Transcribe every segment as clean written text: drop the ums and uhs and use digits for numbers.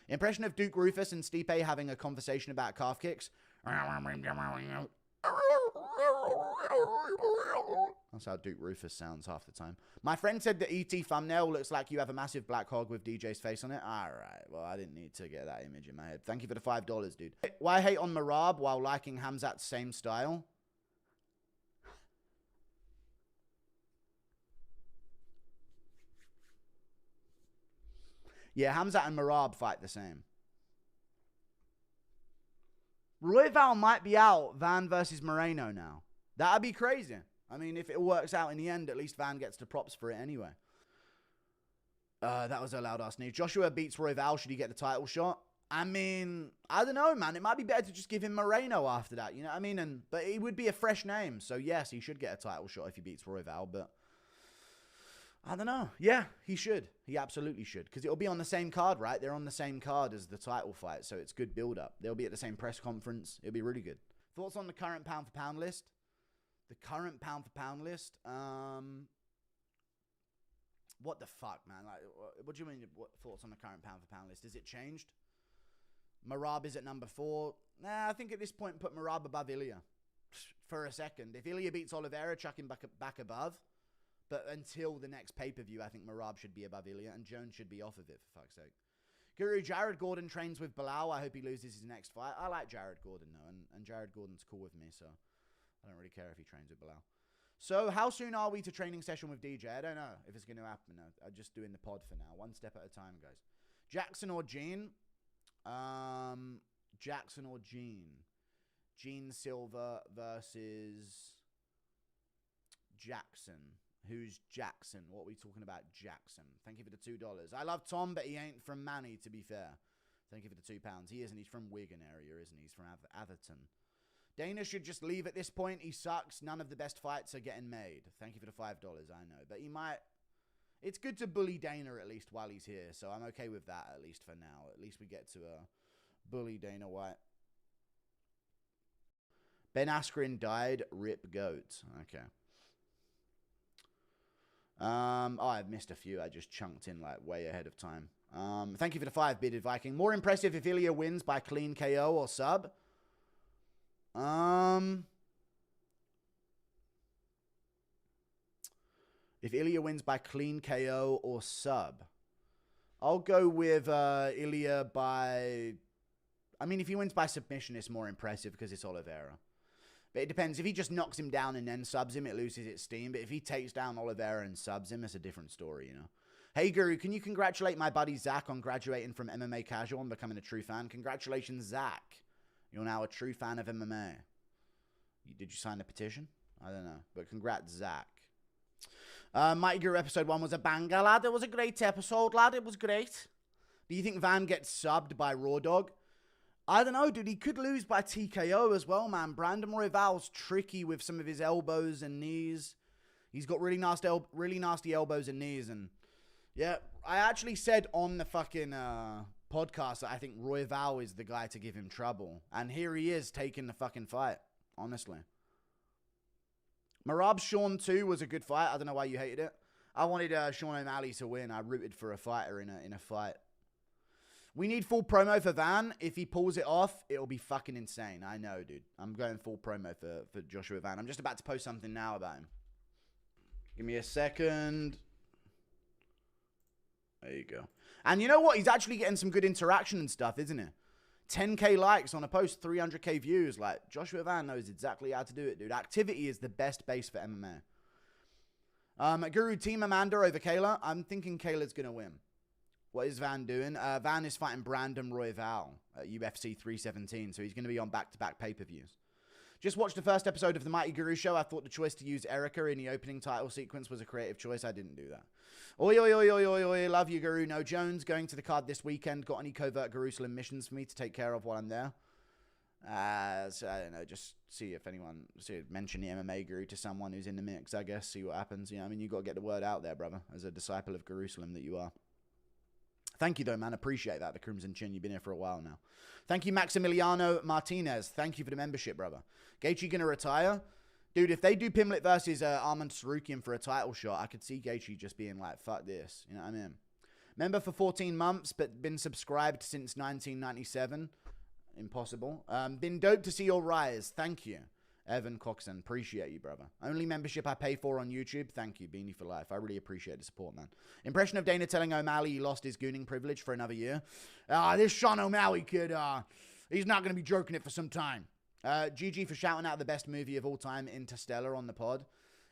Impression of Duke Rufus and Stipe having a conversation about calf kicks. That's how Duke Rufus sounds half the time. My friend said the ET thumbnail looks like you have a massive black hog with DJ's face on it. All right. Well, I didn't need to get that image in my head. Thank you for the $5, dude. Why hate on Marab while liking Hamzat's same style? Yeah, Hamzat and Marab fight the same. Royval might be out Van versus Moreno now. That'd be crazy. I mean, if it works out in the end, at least Van gets the props for it anyway. That was a loud ass news. Joshua beats Royval. Should he get the title shot? I mean, I don't know, man. It might be better to just give him Moreno after that. You know what I mean? But it would be a fresh name. So, yes, he should get a title shot if he beats Royval. But I don't know. Yeah, he should. He absolutely should. Because it'll be on the same card, right? They're on the same card as the title fight. So, it's good build-up. They'll be at the same press conference. It'll be really good. Thoughts on the current pound-for-pound list? The current pound-for-pound list? What the fuck, man? Like, what do you mean, what thoughts on the current pound-for-pound list? Is it changed? Marab is at number 4. Nah, I think at this point, put Marab above ILIA. For a second. If ILIA beats Oliveira, chuck him back above. But until the next pay-per-view, I think Marab should be above ILIA, and Jones should be off of it, for fuck's sake. Guru, Jared Gordon trains with Bilal. I hope he loses his next fight. I like Jared Gordon, though, and Jared Gordon's cool with me, so I don't really care if he trains with Bilal. So, how soon are we to training session with DJ? I don't know if it's going to happen. I'm just doing the pod for now. One step at a time, guys. Jackson or Gene? Jackson or Gene? Gene Silver versus Jackson. Who's Jackson? What are we talking about, Jackson? Thank you for the $2. I love Tom, but he ain't from Manny, to be fair. Thank you for the £2. He isn't. He's from Wigan area, isn't he? He's from Atherton. Dana should just leave at this point. He sucks. None of the best fights are getting made. Thank you for the $5, I know. But he might... It's good to bully Dana at least while he's here. So I'm okay with that at least for now. At least we get to bully Dana White. Ben Askren died. Rip goat. Okay. Oh, I've missed a few. I just chunked in like way ahead of time. Thank you for the 5, Bearded Viking. More impressive if ILIA wins by clean KO or sub. If ILIA wins by clean KO or sub, I'll go with ILIA by... I mean, if he wins by submission, it's more impressive because it's Oliveira. But it depends. If he just knocks him down and then subs him, it loses its steam. But if he takes down Oliveira and subs him, it's a different story, you know. Hey, Guru, can you congratulate my buddy Zach on graduating from MMA Casual and becoming a true fan? Congratulations, Zach. You're now a true fan of MMA. Did you sign the petition? I don't know. But congrats, Zach. Mighty Guru episode 1 was a banger, lad. It was a great episode, lad. It was great. Do you think Van gets subbed by RAWDOG? I don't know, dude. He could lose by TKO as well, man. Brandon Royval's tricky with some of his elbows and knees. He's got really nasty elbows and knees. And yeah, I actually said on the fucking podcast that I think Royval is the guy to give him trouble. And here he is taking the fucking fight, honestly. Marab Sean 2 was a good fight. I don't know why you hated it. I wanted Sean O'Malley to win. I rooted for a fighter in a fight. We need full promo for Van. If he pulls it off, it'll be fucking insane. I know, dude. I'm going full promo for Joshua Van. I'm just about to post something now about him. Give me a second. There you go. And you know what? He's actually getting some good interaction and stuff, isn't he? 10K likes on a post, 300K views. Like, Joshua Van knows exactly how to do it, dude. Activity is the best base for MMA. Guru, Team Amanda over Kayla. I'm thinking Kayla's going to win. What is Van doing? Van is fighting Brandon Royval at UFC 317, so he's going to be on back-to-back pay-per-views. Just watched the first episode of the Mighty Guru show. I thought the choice to use Erica in the opening title sequence was a creative choice. I didn't do that. Oi, oi, oi, oi, oi, oi. Love you, Guru. No Jones going to the card this weekend. Got any covert GURUSELEM missions for me to take care of while I'm there? So I don't know. Just see if anyone mention the MMA Guru to someone who's in the mix, I guess. See what happens. You know, I mean, you got to get the word out there, brother, as a disciple of GURUSELEM that you are. Thank you, though, man. Appreciate that. The Crimson Chin. You've been here for a while now. Thank you, Maximiliano Martinez. Thank you for the membership, brother. Gaethje going to retire? Dude, if they do Pimlet versus Arman Sarukian for a title shot, I could see Gaethje just being like, fuck this. You know what I mean? Member for 14 months, but been subscribed since 1997. Impossible. Been dope to see your rise. Thank you. Evan Coxon, appreciate you, brother. Only membership I pay for on YouTube. Thank you, Beanie for life. I really appreciate the support, man. Impression of Dana telling O'Malley he lost his gooning privilege for another year. This Sean O'Malley kid, he's not going to be jerking it for some time. GG for shouting out the best movie of all time, Interstellar, on the pod.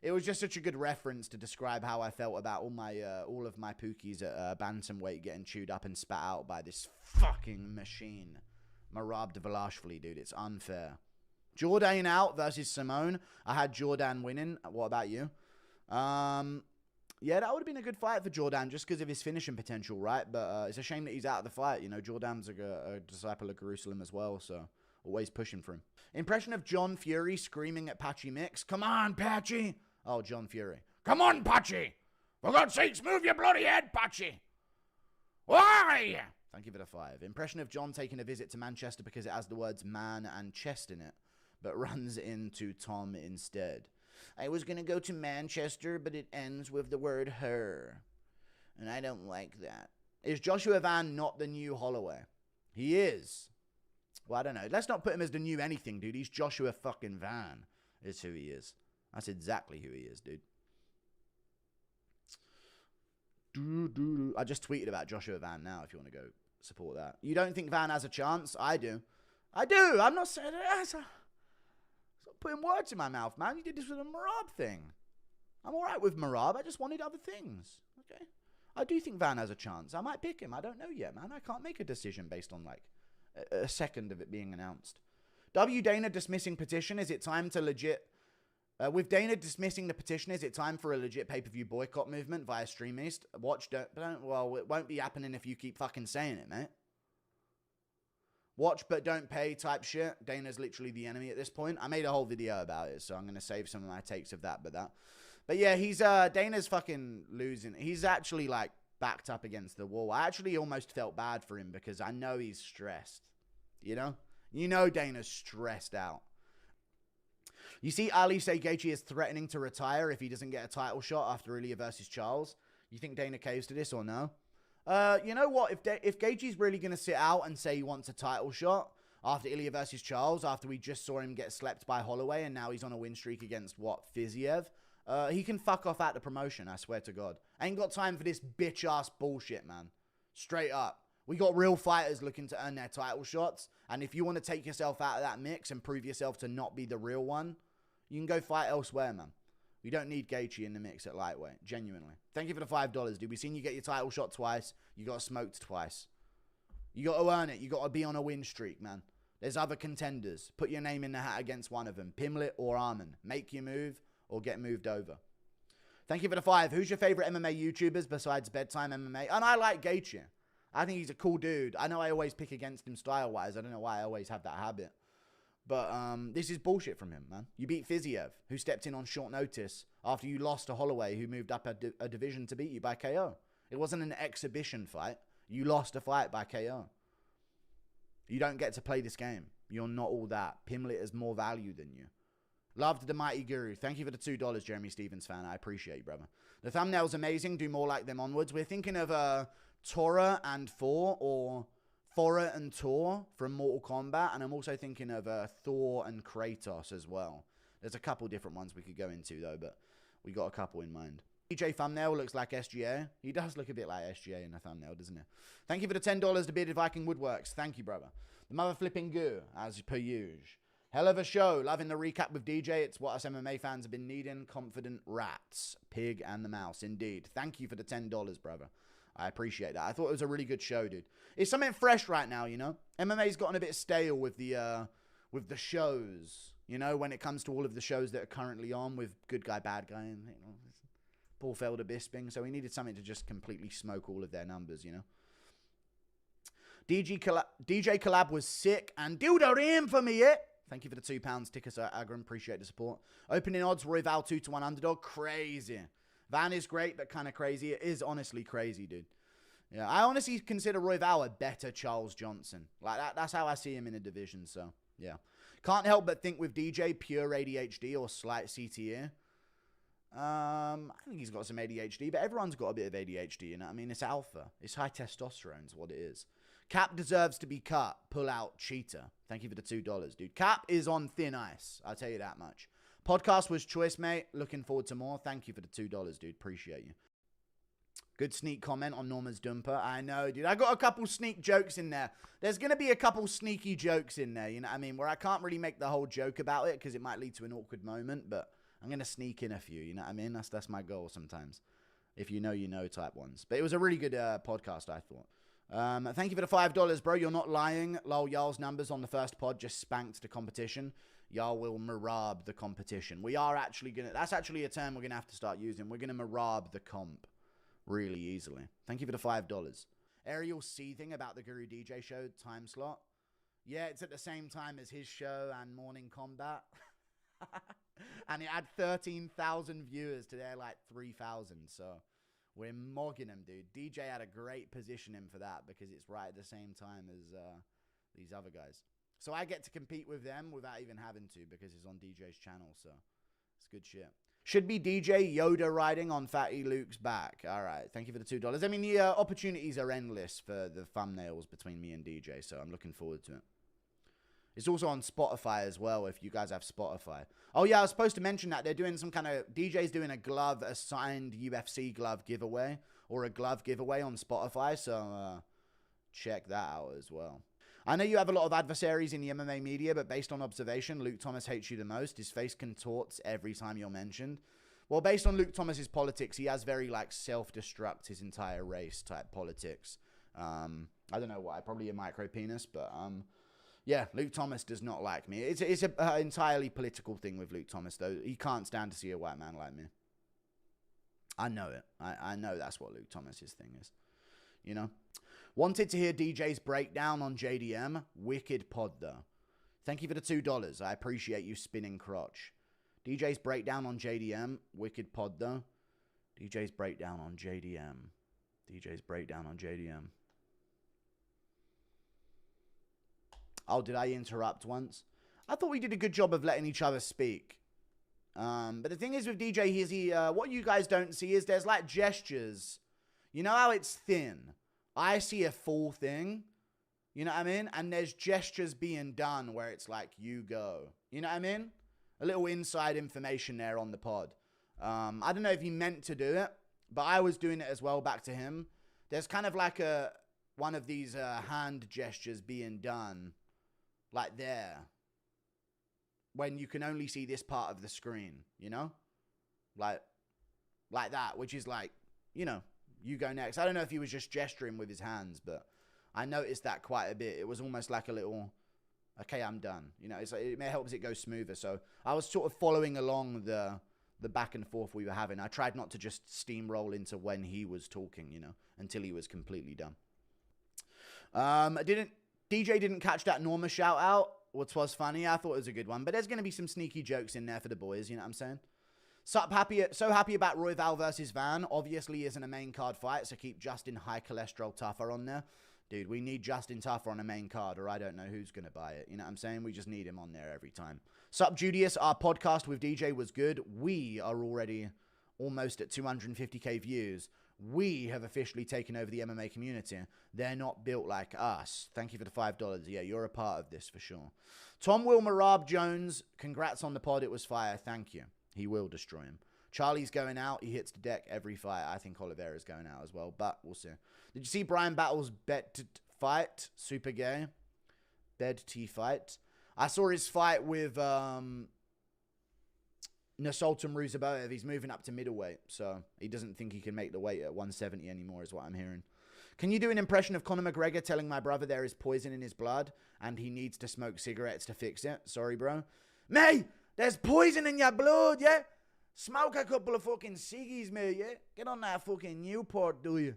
It was just such a good reference to describe how I felt about all of my pookies at bantamweight getting chewed up and spat out by this fucking machine. Marab Dvalashvili, dude. It's unfair. Jordan out versus Simone. I had Jordan winning. What about you? Yeah, that would have been a good fight for Jordan just because of his finishing potential, right? But it's a shame that he's out of the fight. You know, Jordan's a disciple of Jerusalem as well, so always pushing for him. Impression of John Fury screaming at Patchy Mix. Come on, Patchy. Oh, John Fury. Come on, Patchy. For God's sakes, move your bloody head, Patchy. Why? Thank you for the 5. Impression of John taking a visit to Manchester because it has the words man and chest in it, but runs into Tom instead. I was going to go to Manchester, but it ends with the word her. And I don't like that. Is Joshua Van not the new Holloway? He is. Well, I don't know. Let's not put him as the new anything, dude. He's Joshua fucking Van. Is who he is. That's exactly who he is, dude. I just tweeted about Joshua Van now if you want to go support that. You don't think Van has a chance? I do. I do. I'm not saying it. Stop putting words in my mouth, man. You did this with a Marab thing. I'm all right with Marab. I just wanted other things. Okay. I do think Van has a chance. I might pick him. I don't know yet, man. I can't make a decision based on, like, a second of it being announced. W. Dana dismissing petition. Is it time to legit... with Dana dismissing the petition, is it time for a legit pay-per-view boycott movement via StreamEast? Watch, don't, well, it won't be happening if you keep fucking saying it, mate. Watch but don't pay type shit. Dana's literally the enemy at this point. I made a whole video about it, so I'm going to save some of my takes of that, But yeah, he's, Dana's fucking losing. He's actually, like, backed up against the wall. I actually almost felt bad for him because I know he's stressed. You know? You know Dana's stressed out. You see Ali say Gaethje is threatening to retire if he doesn't get a title shot after ILIA versus Charles. You think Dana caves to this or no? You know what? If Gaethje's really going to sit out and say he wants a title shot after ILIA versus Charles, after we just saw him get slept by Holloway and now he's on a win streak against, what, Fiziev? He can fuck off at the promotion, I swear to God. I ain't got time for this bitch-ass bullshit, man. Straight up. We got real fighters looking to earn their title shots, and if you want to take yourself out of that mix and prove yourself to not be the real one, you can go fight elsewhere, man. We don't need Gaethje in the mix at lightweight. Genuinely. Thank you for the $5, dude. We've seen you get your title shot twice. You got smoked twice. You got to earn it. You got to be on a win streak, man. There's other contenders. Put your name in the hat against one of them. Pimlet or Arman. Make your move or get moved over. Thank you for the 5. Who's your favorite MMA YouTubers besides Bedtime MMA? And I like Gaethje. I think he's a cool dude. I know I always pick against him style-wise. I don't know why I always have that habit. But this is bullshit from him, man. You beat Fiziev, who stepped in on short notice after you lost to Holloway, who moved up a division to beat you by KO. It wasn't an exhibition fight. You lost a fight by KO. You don't get to play this game. You're not all that. Pimlet is more value than you. Loved the Mighty Guru. Thank you for the $2, Jeremy Stevens fan. I appreciate you, brother. The thumbnail's amazing. Do more like them onwards. We're thinking of Tora and Thor, or Thora and Tor from Mortal Kombat, and I'm also thinking of Thor and Kratos as well. There's a couple different ones we could go into, though, but we got a couple in mind. DJ thumbnail looks like SGA. He does look a bit like SGA in the thumbnail, doesn't he? Thank you for the $10 to Bearded Viking Woodworks. Thank you, brother. The mother flipping goo, as per usual. Hell of a show. Loving the recap with DJ. It's what us MMA fans have been needing. Confident rats. Pig and the mouse, indeed. Thank you for the $10, brother. I appreciate that. I thought it was a really good show, dude. It's something fresh right now, you know? MMA's gotten a bit stale with the shows, you know, when it comes to all of the shows that are currently on with Good Guy, Bad Guy, and, you know, Paul Felder Bisping. So we needed something to just completely smoke all of their numbers, you know? DJ Collab was sick, and dildo in for me, yeah? Thank you for the £2, Tickers Agram. Appreciate the support. Opening odds, ROYVAL 2-1 underdog. Crazy. Van is great, but kind of crazy. It is honestly crazy, dude. Yeah, I honestly consider ROYVAL a better Charles Johnson. Like, that's how I see him in a division, so, yeah. Can't help but think with DJ, pure ADHD or slight CTE. I think he's got some ADHD, but everyone's got a bit of ADHD, you know what I mean? It's alpha. It's high testosterone is what it is. Cap deserves to be cut. Pull out cheater. Thank you for the $2, dude. Cap is on thin ice. I'll tell you that much. Podcast was choice, mate. Looking forward to more. Thank you for the $2, dude. Appreciate you. Good sneak comment on Norma's Dumper. I know, dude. I got a couple sneak jokes in there. There's going to be a couple sneaky jokes in there, you know what I mean? Where I can't really make the whole joke about it because it might lead to an awkward moment, but I'm going to sneak in a few, you know what I mean? That's my goal sometimes. If you know type ones. But it was a really good podcast, I thought. Thank you for the $5, bro. You're not lying. Lol, y'all's numbers on the first pod just spanked the competition. Y'all will marab the competition. We are actually going to... That's actually a term we're going to have to start using. We're going to marab the comp really easily. Thank you for the $5. Ariel seething about the Guru DJ show time slot. Yeah, it's at the same time as his show and Morning Combat. And it had 13,000 viewers to their like 3,000. So we're mogging them, dude. DJ had a great positioning for that because it's right at the same time as these other guys. So I get to compete with them without even having to because it's on DJ's channel. So it's good shit. Should be DJ Yoda riding on Fatty Luke's back. All right. Thank you for the $2. I mean, the opportunities are endless for the thumbnails between me and DJ. So I'm looking forward to it. It's also on Spotify as well, if you guys have Spotify. Oh, yeah, I was supposed to mention that. They're doing some kind of... DJ's doing a glove, a signed UFC glove giveaway. Or a glove giveaway on Spotify. So check that out as well. I know you have a lot of adversaries in the MMA media, but based on observation, Luke Thomas hates you the most. His face contorts every time you're mentioned. Well, based on Luke Thomas's politics, he has very, like, self-destruct his entire race type politics. I don't know why. Probably a micro penis, but... yeah, Luke Thomas does not like me. It's an entirely political thing with Luke Thomas, though. He can't stand to see a white man like me. I know it. I know that's what Luke Thomas's thing is. You know? Wanted to hear DJ's breakdown on JDM. Wicked pod, though. Thank you for the $2. I appreciate you spinning crotch. DJ's breakdown on JDM. Wicked pod, though. DJ's breakdown on JDM. DJ's breakdown on JDM. Oh, did I interrupt once? I thought we did a good job of letting each other speak. But the thing is with DJ, what you guys don't see is there's like gestures. You know how it's thin? I see a full thing. You know what I mean? And there's gestures being done where it's like, you go. You know what I mean? A little inside information there on the pod. I don't know if he meant to do it, but I was doing it as well back to him. There's kind of like one of these hand gestures being done. Like there. When you can only see this part of the screen, you know? Like that, which is like, you know, you go next. I don't know if he was just gesturing with his hands, but I noticed that quite a bit. It was almost like a little, okay, I'm done. You know, it helps it go smoother. So I was sort of following along the back and forth we were having. I tried not to just steamroll into when he was talking, you know, until he was completely done. DJ didn't catch that Norma shout out, which was funny. I thought it was a good one. But there's going to be some sneaky jokes in there for the boys, you know what I'm saying? So happy about ROYVAL versus Van. Obviously isn't a main card fight, so keep Justin High Cholesterol Tougher on there. Dude, we need Justin Tougher on a main card, or I don't know who's going to buy it. You know what I'm saying? We just need him on there every time. Sup, Judius, our podcast with DJ was good. We are already almost at 250k views. We have officially taken over the MMA community. They're not built like us. Thank you for the $5. Yeah, you're a part of this for sure. Tom Will Marab Jones, congrats on the pod. It was fire. Thank you. He will destroy him. Charlie's going out. He hits the deck every fight. I think Oliveira's going out as well, but we'll see. Did you see Brian Battle's bet fight? Super gay. Bed T fight. I saw his fight with Nasultan Ruzaboev. He's moving up to middleweight, so he doesn't think he can make the weight at 170 anymore, is what I'm hearing. Can you do an impression of Conor McGregor telling my brother there is poison in his blood and he needs to smoke cigarettes to fix it? Sorry, bro. Mate, there's poison in your blood, yeah? Smoke a couple of fucking ciggies, mate, yeah? Get on that fucking Newport, do you?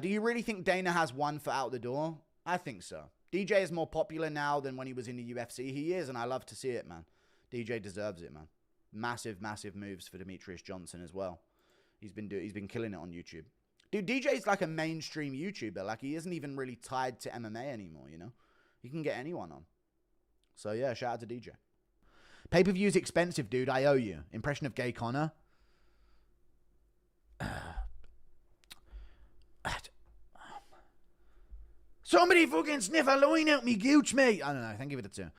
Do you really think Dana has one foot out the door? I think so. DJ is more popular now than when he was in the UFC. He is, and I love to see it, man. DJ deserves it, man. Massive, massive moves for Demetrious Johnson as well. He's been killing it on YouTube. Dude, DJ's like a mainstream YouTuber. Like, he isn't even really tied to MMA anymore, you know? He can get anyone on. So, yeah, shout out to DJ. Pay-per-view's expensive, dude. I owe you. Impression of gay Connor. Somebody fucking sniff a line out me gooch, mate. I don't know. I think give it a 2.